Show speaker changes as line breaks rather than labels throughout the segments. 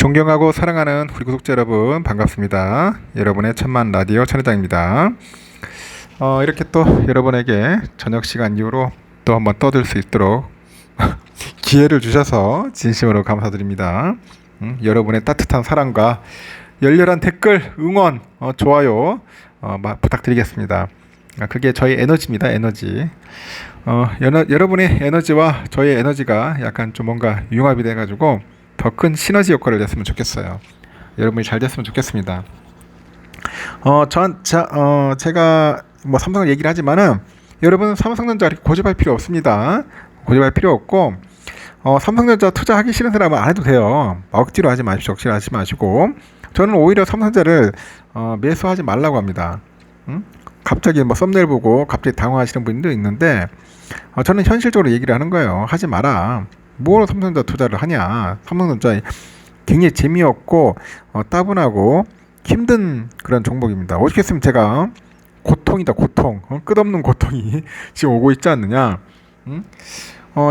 존경하고 사랑하는 우리 구독자 여러분 반갑습니다. 여러분의 천만 라디오 천회장입니다. 이렇게 또 여러분에게 저녁 시간 이후로 또 한번 떠들 수 있도록 기회를 주셔서 진심으로 감사드립니다. 여러분의 따뜻한 사랑과 열렬한 댓글, 응원, 좋아요 부탁드리겠습니다. 그게 저희 에너지입니다. 에너지. 여러분의 에너지와 저의 에너지가 약간 좀 뭔가 융합이 돼가지고 더 큰 시너지 효과를 냈으면 좋겠어요. 여러분이 잘 됐으면 좋겠습니다. 제가 뭐 삼성을 얘기를 하지만은 여러분 삼성전자 이렇게 고집할 필요 없습니다. 고집할 필요 없고 삼성전자 투자하기 싫은 사람은 안 해도 돼요. 억지로 하지 마십시오. 억지로 하지 마시고 저는 오히려 삼성전자를 매수하지 말라고 합니다. 갑자기 뭐 썸네일 보고 갑자기 당황하시는 분도 있는데 저는 현실적으로 얘기를 하는 거예요. 하지 마라. 뭐로 삼성전자 투자를 하냐. 삼성전자 굉장히 재미없고 따분하고 힘든 그런 종목입니다. 어떻게 했으면 제가 고통이다 고통 끝없는 고통이 지금 오고 있지 않느냐.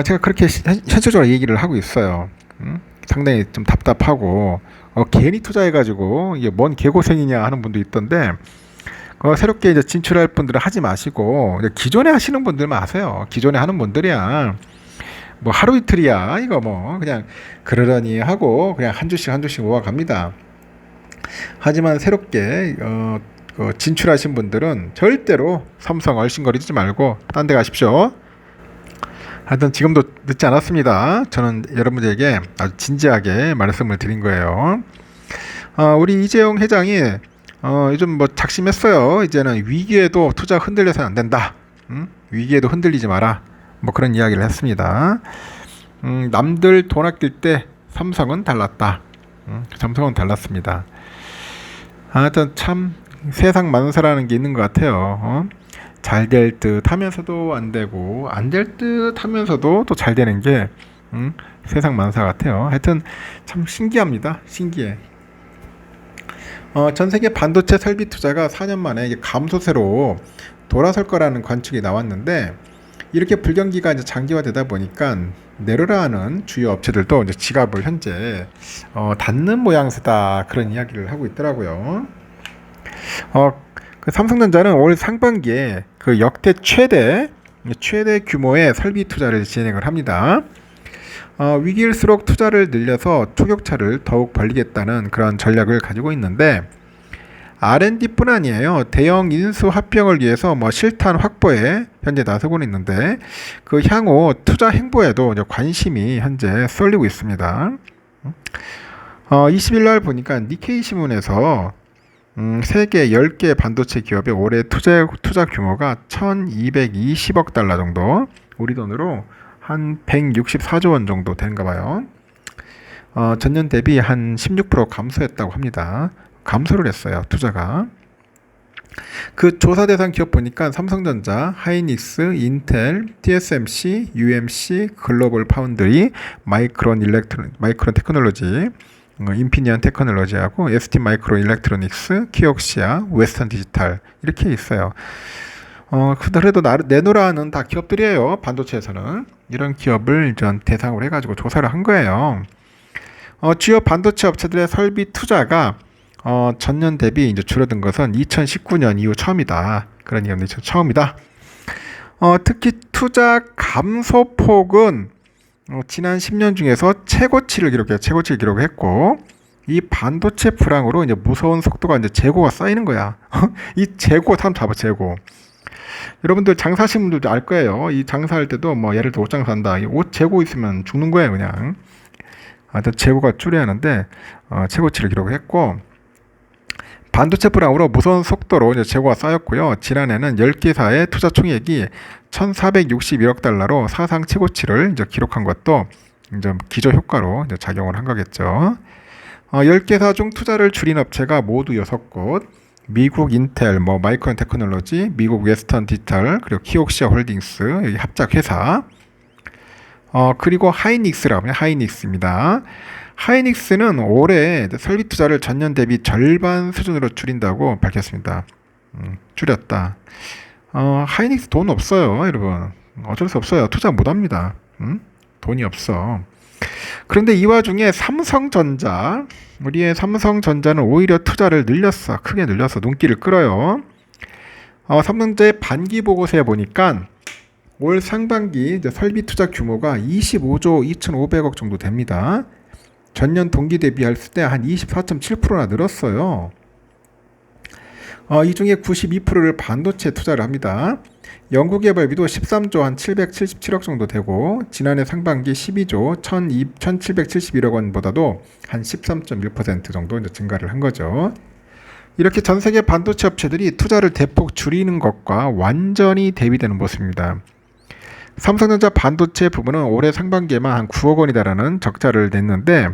제가 그렇게 현실적으로 얘기를 하고 있어요. 상당히 좀 답답하고 괜히 투자해가지고 이게 뭔 개고생이냐 하는 분도 있던데 새롭게 이제 진출할 분들은 하지 마시고 기존에 하시는 분들만 하세요. 기존에 하는 분들이야 뭐 하루 이틀이야 이거 뭐 그냥 그러려니 하고 그냥 한 주씩 모아갑니다. 하지만 새롭게 진출하신 분들은 절대로 삼성 얼씬거리지 말고 딴 데 가십시오. 하여튼 지금도 늦지 않았습니다. 저는 여러분들에게 아주 진지하게 말씀을 드린 거예요. 우리 이재용 회장이 요즘 뭐 작심했어요. 이제는 위기에도 투자 흔들려서는 안 된다. 위기에도 흔들리지 마라. 뭐 그런 이야기를 했습니다. 남들 돈 아낄 때 삼성은 달랐다. 삼성은 달랐습니다. 하여튼 참 세상 만사라는 게 있는 것 같아요. 잘 될 듯 하면서도 안 되고 안 될 듯 하면서도 또 잘 되는 게 세상 만사 같아요. 하여튼 참 신기합니다. 신기해. 전 세계 반도체 설비 투자가 4년 만에 감소세로 돌아설 거라는 관측이 나왔는데 이렇게 불경기가 이제 장기화되다 보니까 내려라 하는 주요 업체들도 이제 지갑을 현재 닫는 모양새다 그런 이야기를 하고 있더라고요. 그 삼성전자는 올 상반기에 그 역대 최대 규모의 설비 투자를 진행을 합니다. 위기일수록 투자를 늘려서 초격차를 더욱 벌리겠다는 그런 전략을 가지고 있는데 R&D뿐 아니에요. 대형 인수 합병을 위해서 뭐 실탄 확보에 현재 나서고 있는데 그 향후 투자 행보에도 이제 관심이 현재 쏠리고 있습니다. 20일 날 보니까 니케이 신문에서 세계 10개 반도체 기업의 올해 투자 규모가 1220억 달러 정도, 우리 돈으로 한 164조 원 정도 되는가 봐요. 전년 대비 한 16% 감소했다고 합니다. 감소를 했어요. 투자가. 그 조사 대상 기업 보니까 삼성전자, 하이닉스, 인텔, TSMC, UMC, 글로벌 파운드리, 마이크론 테크놀로지, 인피니언 테크놀로지하고 ST 마이크로 일렉트로닉스, 키옥시아, 웨스턴 디지털 이렇게 있어요. 그래도 내노라는 다 기업들이에요. 반도체에서는 이런 기업을 전 대상으로 해가지고 조사를 한 거예요. 주요 반도체 업체들의 설비 투자가 전년 대비 이제 줄어든 것은 2019년 이후 처음이다. 그런 얘기는 처음이다. 특히 투자 감소폭은 지난 10년 중에서 최고치를 기록했고 이 반도체 불황으로 이제 무서운 속도가 이제 재고가 쌓이는 거야. 이 재고 참 잡아 재고. 여러분들 장사하시는 분들도 알 거예요. 이 장사할 때도 뭐 예를 들어 옷 장사한다. 이 옷 재고 있으면 죽는 거예요, 그냥. 하여튼 재고가 줄여야 하는데 최고치를 기록했고 반도체 불황으로 무서운 속도로 이제 재고가 쌓였고요. 지난해는 10개사의 투자 총액이 1,461억 달러로 사상 최고치를 이제 기록한 것도 이제 기저 효과로 이제 작용을 한 거겠죠. 10개사 중 투자를 줄인 업체가 모두 6곳. 미국 인텔, 뭐 마이크론 테크놀로지, 미국 웨스턴 디지털, 그리고 키옥시아 홀딩스 여기 합작 회사. 그리고 하이닉스라고 해요. 하이닉스입니다. 하이닉스는 올해 설비 투자를 전년 대비 절반 수준으로 줄인다고 밝혔습니다. 줄였다. 하이닉스 돈 없어요, 여러분. 어쩔 수 없어요. 투자 못합니다. 돈이 없어. 그런데 이 와중에 우리의 삼성전자는 오히려 투자를 늘렸어. 크게 늘려서 눈길을 끌어요. 삼성전자의 반기 보고서에 보니까 올 상반기 설비 투자 규모가 25조 2,500억 정도 됩니다. 전년 동기 대비했을 때 한 24.7%나 늘었어요. 이 중에 92%를 반도체 투자를 합니다. 연구개발비도 13조 한 777억 정도 되고 지난해 상반기 12조 1,771억 원보다도 한 13.1% 정도 이제 증가를 한 거죠. 이렇게 전 세계 반도체 업체들이 투자를 대폭 줄이는 것과 완전히 대비되는 모습입니다. 삼성전자 반도체 부분은 올해 상반기에만 한 9억 원이다라는 적자를 냈는데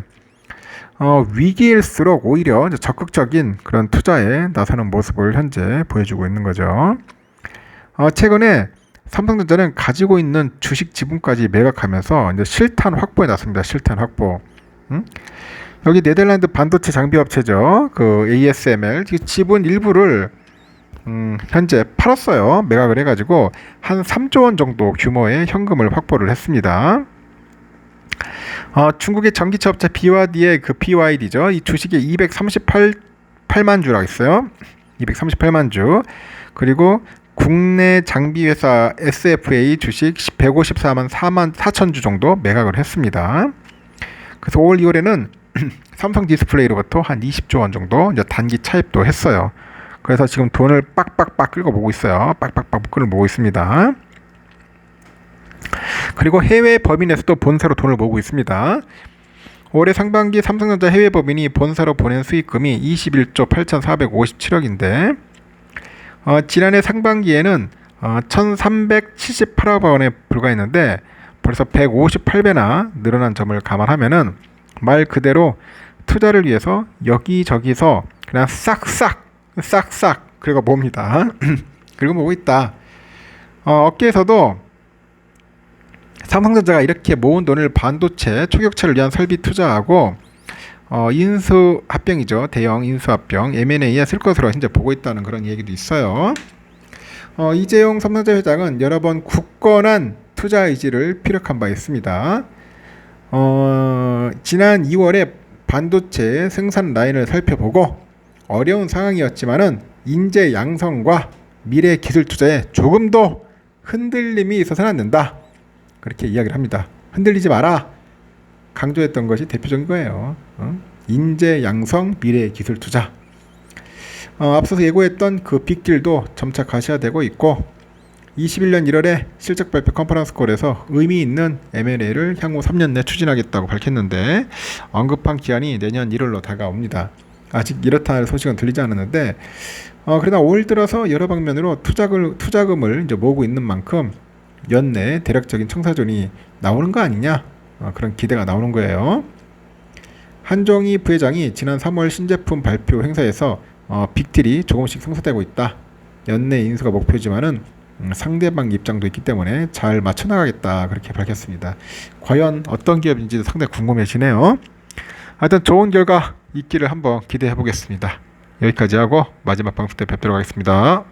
위기일수록 오히려 적극적인 그런 투자에 나서는 모습을 현재 보여주고 있는 거죠. 최근에 삼성전자는 가지고 있는 주식 지분까지 매각하면서 이제 실탄 확보에 나섭니다. 실탄 확보. 여기 네덜란드 반도체 장비 업체죠. 그 ASML 지분 일부를 현재 팔았어요. 매각을 해가지고 한 3조 원 정도 규모의 현금을 확보를 했습니다. 중국의 전기차 업체 BYD의 그 BYD죠. 이 주식이 238만 주라고 했어요. 238만 주. 그리고 국내 장비 회사 SFA 주식 154만 4천 주 정도 매각을 했습니다. 그래서 올 2월에는 삼성 디스플레이로부터 한 20조 원 정도 이제 단기 차입도 했어요. 그래서 지금 돈을 빡빡빡 끌고 보고 있어요. 빡빡빡 끌고 보고 있습니다. 그리고 해외 법인에서도 본사로 돈을 모으고 있습니다. 올해 상반기 삼성전자 해외 법인이 본사로 보낸 수익금이 21조 8,457억인데 지난해 상반기에는 1,378억 원에 불과했는데 벌써 158배나 늘어난 점을 감안하면은 말 그대로 투자를 위해서 여기저기서 그냥 싹싹 그리고 봅니다. 그리고 보고 있다. 업계에서도 삼성전자가 이렇게 모은 돈을 반도체 초격차를 위한 설비 투자하고 인수합병이죠. 대형 인수합병 M&A에 쓸 것으로 현재 보고 있다는 그런 얘기도 있어요. 이재용 삼성전자 회장은 여러 번 굳건한 투자 의지를 피력한 바 있습니다. 지난 2월에 반도체 생산 라인을 살펴보고 어려운 상황이었지만은 인재 양성과 미래 기술 투자에 조금도 흔들림이 있어서는 안 된다. 그렇게 이야기를 합니다. 흔들리지 마라. 강조했던 것이 대표적인 거예요. 인재 양성, 미래 기술 투자. 앞서서 예고했던 그 빅딜도 점차 가시화되고 있고 21년 1월에 실적 발표 컨퍼런스콜에서 의미 있는 M&A를 향후 3년 내 추진하겠다고 밝혔는데 언급한 기한이 내년 1월로 다가옵니다. 아직 이렇다는 소식은 들리지 않았는데 그러나 올 들어서 여러 방면으로 투자금을 이제 모으고 있는 만큼 연내 대략적인 청사존이 나오는 거 아니냐 그런 기대가 나오는 거예요. 한종희 부회장이 지난 3월 신제품 발표 행사에서 빅딜이 조금씩 성사되고 있다. 연내 인수가 목표지만은 상대방 입장도 있기 때문에 잘 맞춰나가겠다 그렇게 밝혔습니다. 과연 어떤 기업인지 상당히 궁금해지네요. 하여튼 좋은 결과 있기를 한번 기대해 보겠습니다. 여기까지 하고 마지막 방송 때 뵙도록 하겠습니다.